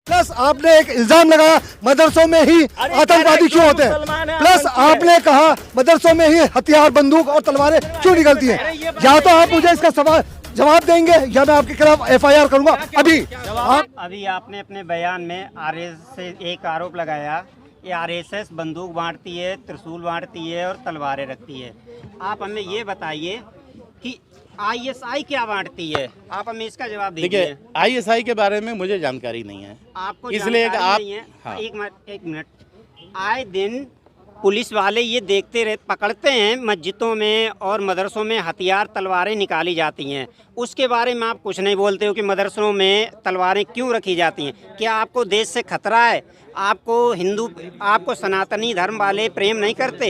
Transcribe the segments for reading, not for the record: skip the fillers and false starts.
Plus आपने एक इल्जाम लगाया मदरसों में ही आतंकवादी क्यों होते हैं। प्लस आपने कहा मदरसों में ही हथियार, बंदूक और तलवारें क्यों निकलती हैं। या तो आप मुझे इसका सवाल जवाब देंगे या मैं आपके खिलाफ एफआईआर करूंगा। अभी आपने अपने बयान में आरएसएस से एक आरोप लगाया कि आरएसएस बंदूक बांटती है, त्रिशूल बांटती है और तलवारें रखती है। आप हमें ये बताइए कि आईएसआई क्या बांटती है। आप हमें इसका जवाब दीजिए। देखिए, आईएसआई के बारे में मुझे जानकारी नहीं है, आपको इसलिए कि जानकारी आप नहीं है। हाँ। एक मिनट आए दिन पुलिस वाले ये देखते रहे, पकड़ते हैं मस्जिदों में और मदरसों में हथियार, तलवारें निकाली जाती हैं। उसके बारे में आप कुछ नहीं बोलते हो कि मदरसों में तलवारें क्यों रखी जाती हैं। क्या आपको देश से खतरा है? आपको सनातनी धर्म वाले प्रेम नहीं करते?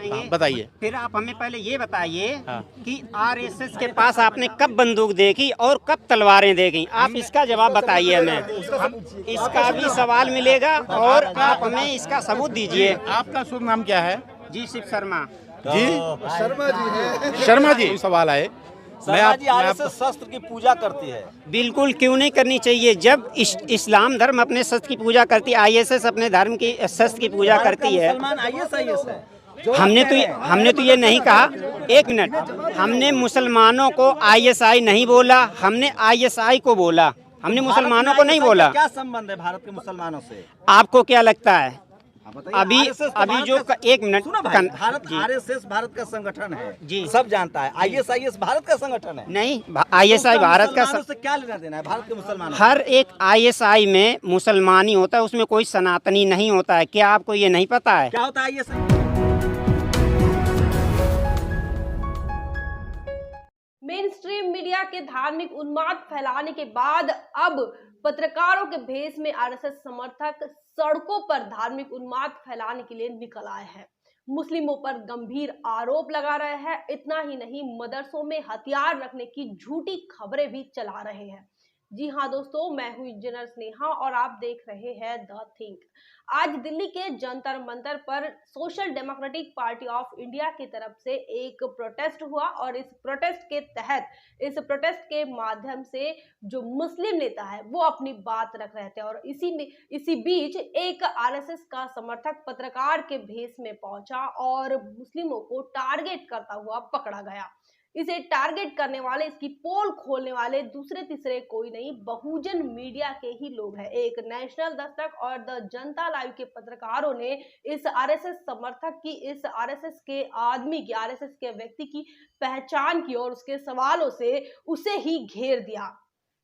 हाँ, बताइए। फिर आप हमें पहले ये बताइए हाँ। कि आरएसएस के पास आपने कब बंदूक देखी और कब तलवारें देखी। आप इसका जवाब बताइए हमें। इसका भी सवाल मिलेगा और आप हमें इसका सबूत दीजिए। आपका शुभ नाम क्या है? जी शिव शर्मा। जी शर्मा जी, सवाल आए। आरएसएस शस्त्र की पूजा करती है। बिल्कुल क्यों नहीं करनी चाहिए। जब इस्लाम धर्म अपने शस्त्र की पूजा करती है, आईएसएस अपने धर्म की शस्त्र की पूजा करती है। मुसलमान आईएसआईएस है। हमने तो ये नहीं कहा। एक मिनट, हमने मुसलमानों को आईएसआई नहीं बोला, हमने आईएसआई को बोला। हमने मुसलमानों को नहीं बोला। क्या संबंध है भारत के मुसलमानों से? आपको क्या लगता है? अभी जो एक मिनट, भारत आरएसएस भारत का संगठन है जी, सब जानता है। आईएसआईएस भारत का संगठन है। नहीं, आईएसआई भारत का मुसलमानों से क्या लेना देना है भारत के मुसलमानों? हर एक आईएसआई में मुसलमानी होता है, उसमें कोई सनातनी नहीं होता है। क्या आपको ये नहीं पता है? क्या होता है आईएसआई? मेन स्ट्रीम मीडिया के धार्मिक उन्माद फैलाने के बाद अब पत्रकारों के भेष में आरएसएस समर्थक सड़कों पर धार्मिक उन्माद फैलाने के लिए निकल आए हैं। मुस्लिमों पर गंभीर आरोप लगा रहे हैं। इतना ही नहीं, मदरसों में हथियार रखने की झूठी खबरें भी चला रहे हैं। जी हाँ दोस्तों, मैं हूँ इंजीनियर स्नेहा और आप देख रहे हैं द थिंक। आज दिल्ली के जंतर मंतर पर social democratic party of India की तरफ से एक प्रोटेस्ट हुआ और इस प्रोटेस्ट के माध्यम से जो मुस्लिम नेता है वो अपनी बात रख रहे थे और इसी बीच एक आरएसएस का समर्थक पत्रकार के भेष में पहुंचा और मुस्लिमों को टारगेट करता हुआ पकड़ा गया। इसे टारगेट करने वाले, इसकी पोल खोलने वाले दूसरे तीसरे कोई नहीं, बहुजन मीडिया के ही लोग हैं। एक नेशनल दस्तक और द जनता लाइव के पत्रकारों ने इस आरएसएस समर्थक की, इस आरएसएस के आदमी की, आरएसएस के व्यक्ति की पहचान की और उसके सवालों से उसे ही घेर दिया।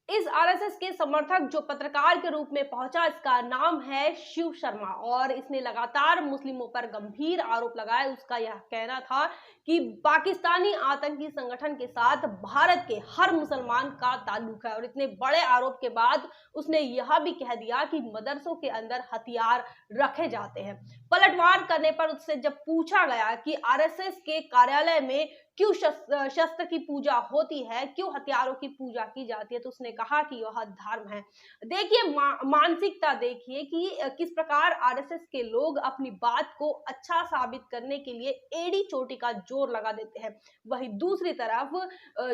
इस आरएसएस के समर्थक जो पत्रकार के रूप में पहुंचा, इसका नाम है शिव शर्मा और इसने लगातार मुस्लिमों पर गंभीर आरोप लगाए। उसका यह कहना था कि पाकिस्तानी आतंकी संगठन के साथ भारत के हर मुसलमान का ताल्लुक है और इतने बड़े आरोप के बाद उसने यह भी कह दिया कि मदरसों के अंदर हथियार रखे जाते हैं। पलटवार करने पर उससे जब पूछा गया कि आरएसएस के कार्यालय में क्यों शस्त्र की पूजा होती है, क्यों हथियारों की पूजा की जाती है, तो उसने कहा कि यह धर्म है। देखिए मानसिकता देखिए कि किस प्रकार आरएसएस के लोग अपनी बात को अच्छा साबित करने के लिए एड़ी चोटी का जोर लगा देते हैं। वहीं दूसरी तरफ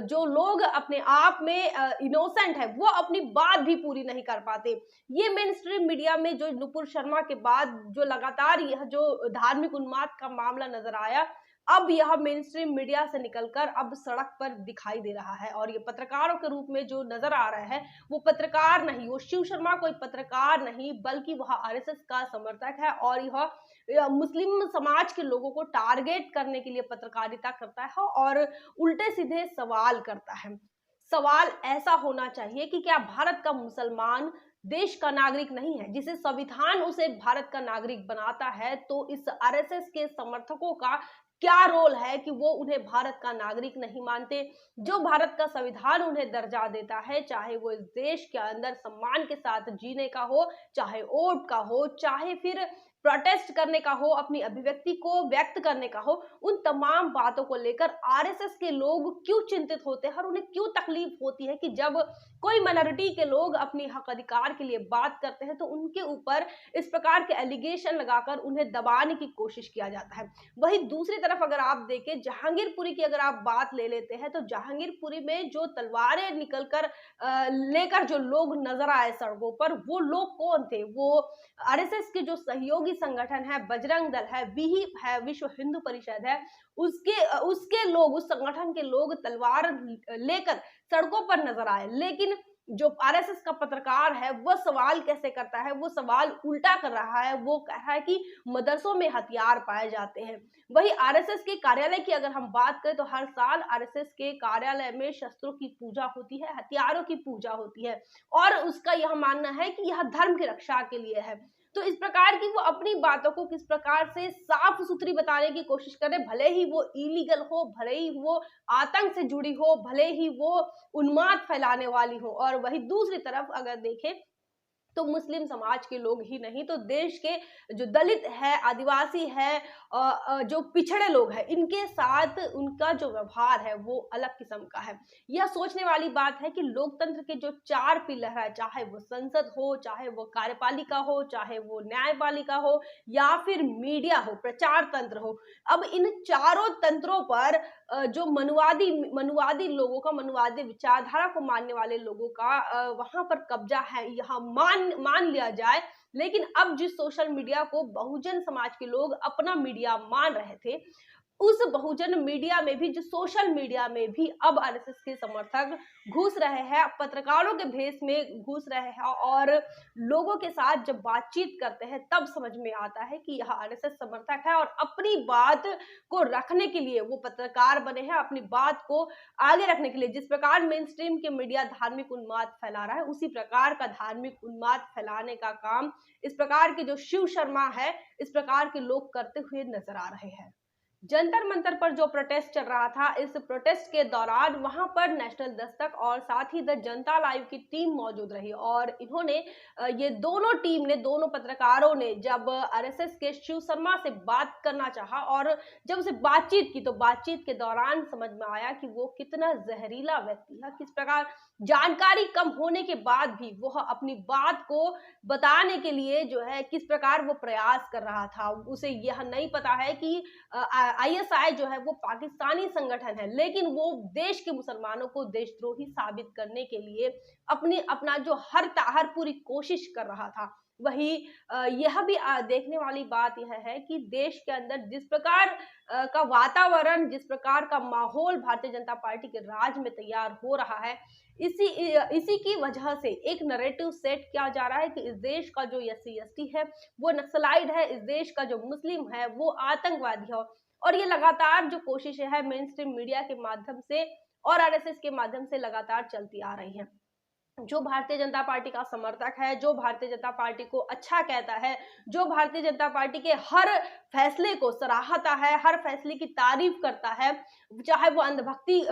जो लोग अपने आप में इनोसेंट है वो अपनी बात भी पूरी नहीं कर पाते। ये मेन स्ट्रीम मीडिया में जो नुपुर शर्मा के बाद जो लगातार यह जो धार्मिक उन्माद का मामला नजर आया, अब यह मेन स्ट्रीम मीडिया से निकलकर अब सड़क पर दिखाई दे रहा है और ये पत्रकारों के रूप में जो नजर आ रहा है वो पत्रकार नहीं, वो शिव शर्मा कोई पत्रकार नहीं बल्कि वह आरएसएस का समर्थक है और यह मुस्लिम समाज के लोगों को टारगेट करने के लिए पत्रकारिता करता है और उल्टे सीधे सवाल करता है। सवाल ऐसा होना चाहिए कि क्या भारत का मुसलमान देश का नागरिक नहीं है? जिसे संविधान उसे भारत का नागरिक बनाता है, तो इस आरएसएस के समर्थकों का क्या रोल है कि वो उन्हें भारत का नागरिक नहीं मानते? जो भारत का संविधान उन्हें दर्जा देता है, चाहे वो इस देश के अंदर सम्मान के साथ जीने का हो, चाहे वोट का हो, चाहे फिर प्रोटेस्ट करने का हो, अपनी अभिव्यक्ति को व्यक्त करने का हो, उन तमाम बातों को लेकर आरएसएस के लोग क्यों चिंतित होते हैं और उन्हें क्यों तकलीफ होती है कि जब कोई माइनॉरिटी के लोग अपनी हक अधिकार के लिए बात करते हैं तो उनके ऊपर इस प्रकार के एलिगेशन लगाकर उन्हें दबाने की कोशिश किया जाता है। वहीं दूसरी तरफ अगर आप देखें जहांगीरपुरी की अगर आप बात ले लेते हैं तो जहांगीरपुरी में जो तलवारें निकलकर लेकर जो लोग नजर आए सड़कों पर, वो लोग कौन थे? वो आरएसएस के जो सहयोगी संगठन है, बजरंग दल है, विहिप है, विश्व हिंदू परिषद है, उसके लोग, उस संगठन के लोग तलवार लेकर सड़कों पर नजर आए। लेकिन जो आरएसएस का पत्रकार है वो सवाल कैसे करता है? वो सवाल उल्टा कर रहा है। वो कह रहा है कि मदरसों में हथियार पाए जाते हैं। वही आरएसएस के कार्यालय की अगर हम बात करें तो हर साल आरएसएस के कार्यालय में शस्त्रों की पूजा होती है, हथियारों की पूजा होती है और उसका यह मानना है कि यह धर्म की रक्षा के लिए है। तो इस प्रकार की वो अपनी बातों को किस प्रकार से साफ सुथरी बताने की कोशिश करे, भले ही वो इलीगल हो, भले ही वो आतंक से जुड़ी हो, भले ही वो उन्माद फैलाने वाली हो। और वही दूसरी तरफ अगर देखें तो मुस्लिम समाज के लोग ही नहीं तो देश के जो दलित है, आदिवासी है, जो पिछड़े लोग हैं, इनके साथ उनका जो व्यवहार है वो अलग किस्म का है। यह सोचने वाली बात है कि लोकतंत्र के जो 4 पिलर है, चाहे वो संसद हो, चाहे वो कार्यपालिका हो, चाहे वो न्यायपालिका हो या फिर मीडिया हो, प्रचार तंत्र हो, अब इन चारों तंत्रों पर जो मनुवादी लोगों का, मनुवादी विचारधारा को मानने वाले लोगों का वहां पर कब्जा है, यहाँ मान लिया जाए। लेकिन अब जिस सोशल मीडिया को बहुजन समाज के लोग अपना मीडिया मान रहे थे, उस बहुजन मीडिया में भी, जो सोशल मीडिया में भी अब आरएसएस के समर्थक घुस रहे हैं, पत्रकारों के भेष में घुस रहे हैं और लोगों के साथ जब बातचीत करते हैं तब समझ में आता है कि यह आरएसएस समर्थक है और अपनी बात को रखने के लिए वो पत्रकार बने हैं, अपनी बात को आगे रखने के लिए। जिस प्रकार मेन स्ट्रीम के मीडिया धार्मिक उन्माद फैला रहा है, उसी प्रकार का धार्मिक उन्माद फैलाने का काम इस प्रकार के जो शिव शर्मा है, इस प्रकार के लोग करते हुए नजर आ रहे हैं। जंतर मंतर पर जो प्रोटेस्ट चल रहा था, इस प्रोटेस्ट के दौरान वहां पर नेशनल दस्तक और साथ ही द जनता लाइव की टीम मौजूद रही और इन्होंने ये दोनों पत्रकारों ने जब आरएसएस के शिव शर्मा से बात करना चाहा और जब उसे बातचीत की तो बातचीत के दौरान समझ में आया कि वो कितना जहरीला व्यक्ति है, किस प्रकार जानकारी कम होने के बाद भी वह अपनी बात को बताने के लिए जो है किस प्रकार वो प्रयास कर रहा था। उसे यह नहीं पता है कि आईएसआई जो है वो पाकिस्तानी संगठन है, लेकिन वो देश के मुसलमानों को देशद्रोही साबित करने के लिए अपना जो हर पूरी कोशिश कर रहा था। वही यह भी देखने वाली बात यह है कि देश के अंदर जिस प्रकार का वातावरण, जिस प्रकार का माहौल भारतीय जनता पार्टी के राज में तैयार हो रहा है, इसी की वजह से एक नैरेटिव सेट किया जा रहा है कि इस देश का जो SC/ST है वो नक्सलाइट है, इस देश का जो मुस्लिम है वो आतंकवादी है। और ये लगातार जो कोशिशें है मेन स्ट्रीम मीडिया के माध्यम से और आरएसएस के माध्यम से लगातार चलती आ रही हैं। जो भारतीय जनता पार्टी का समर्थक है, जो भारतीय जनता पार्टी को अच्छा कहता है, जो भारतीय जनता पार्टी के हर फैसले को सराहता है, हर फैसले की तारीफ करता है, चाहे वो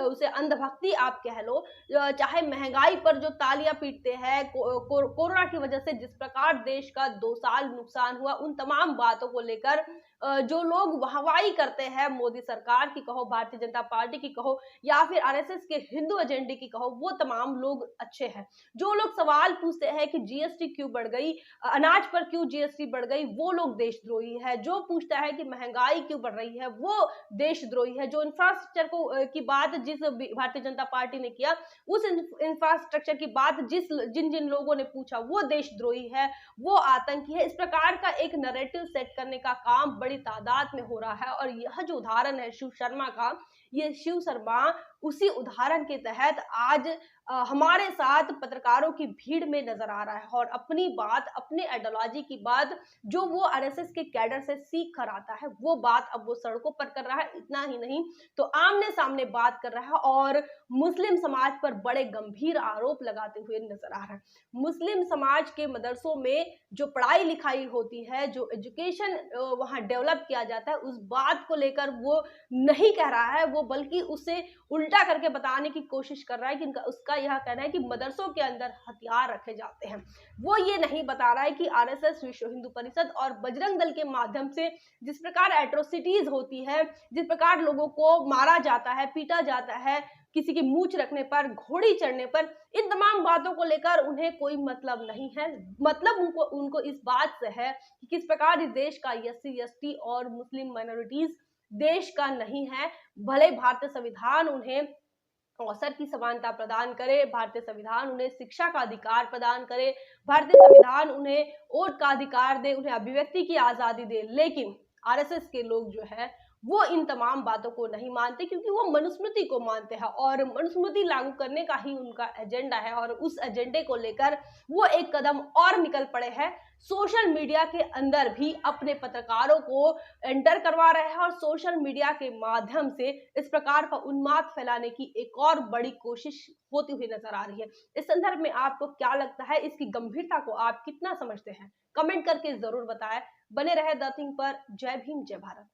उसे अंधभक्ति आप कह लो, चाहे महंगाई पर जो तालियां पीटते हैं, कोरोना की वजह से जिस प्रकार देश का 2 साल नुकसान हुआ, उन तमाम बातों को लेकर जो लोग वाहवाही करते हैं मोदी सरकार की कहो, भारतीय जनता पार्टी की कहो या फिर आरएसएस के हिंदू एजेंडे की कहो, वो तमाम लोग अच्छे हैं। जो लोग सवाल पूछते हैं कि जीएसटी क्यों बढ़ गई, अनाज पर क्यों जीएसटी बढ़ गई, वो लोग देशद्रोही है। जो पूछता है कि महंगाई क्यों बढ़ रही है, वो देशद्रोही है। जो इंफ्रास्ट्रक्चर की बात जिस भारतीय जनता पार्टी ने किया, उस इंफ्रास्ट्रक्चर की बात जिन लोगों ने पूछा, वो देशद्रोही है, वो आतंकी है। इस प्रकार का एक नैरेटिव सेट करने का काम बड़ी तादाद में हो रहा है। और यह जो उदाहरण है शिव शर्मा का, ये शिव शर्मा उसी उदाहरण के तहत आज हमारे साथ पत्रकारों की भीड़ में नजर आ रहा है और अपनी बात, अपने आइडियोलॉजी की बात जो वो आरएसएस के कैडर से सीख कर आता है, वो बात अब वो सड़कों पर कर रहा है। इतना ही नहीं तो आमने सामने बात कर रहा है और मुस्लिम समाज पर बड़े गंभीर आरोप लगाते हुए नजर आ रहा है। मुस्लिम समाज के मदरसों में जो पढ़ाई लिखाई होती है, जो एजुकेशन वहां डेवलप किया जाता है, उस बात को लेकर वो नहीं कह रहा है, वो बल्कि उसे उल्टा करके बताने की कोशिश कर रहा है कि उसका यह कहना है कि मदरसों के अंदर हथियार रखे जाते हैं। वो ये नहीं बता रहा है कि आरएसएस, विश्व हिंदू परिषद और बजरंग दल के माध्यम से जिस प्रकार एट्रोसिटीज होती है, जिस प्रकार लोगों को मारा जाता है, पीटा जाता है, किसी की मूंछ रखने पर, घोड़ी चढ़ने पर, इन तमाम बातों को लेकर उन्हें कोई मतलब नहीं है। मतलब उनको इस बात से है कि किस प्रकार इस देश का SC, ST और मुस्लिम माइनॉरिटीज देश का नहीं है। भले भारतीय संविधान उन्हें अवसर की समानता प्रदान करे, भारतीय संविधान उन्हें शिक्षा का अधिकार प्रदान करे, भारतीय संविधान उन्हें वोट का अधिकार दे, उन्हें अभिव्यक्ति की आजादी दे, लेकिन आरएसएस के लोग जो है वो इन तमाम बातों को नहीं मानते, क्योंकि वो मनुस्मृति को मानते हैं और मनुस्मृति लागू करने का ही उनका एजेंडा है। और उस एजेंडे को लेकर वो एक कदम और निकल पड़े हैं। सोशल मीडिया के अंदर भी अपने पत्रकारों को एंटर करवा रहे हैं और सोशल मीडिया के माध्यम से इस प्रकार का उन्माद फैलाने की एक और बड़ी कोशिश होती हुई नजर आ रही है। इस संदर्भ में आपको क्या लगता है, इसकी गंभीरता को आप कितना समझते हैं, कमेंट करके जरूर बताएं। बने रहे द थिंग पर। जय भीम, जय भारत।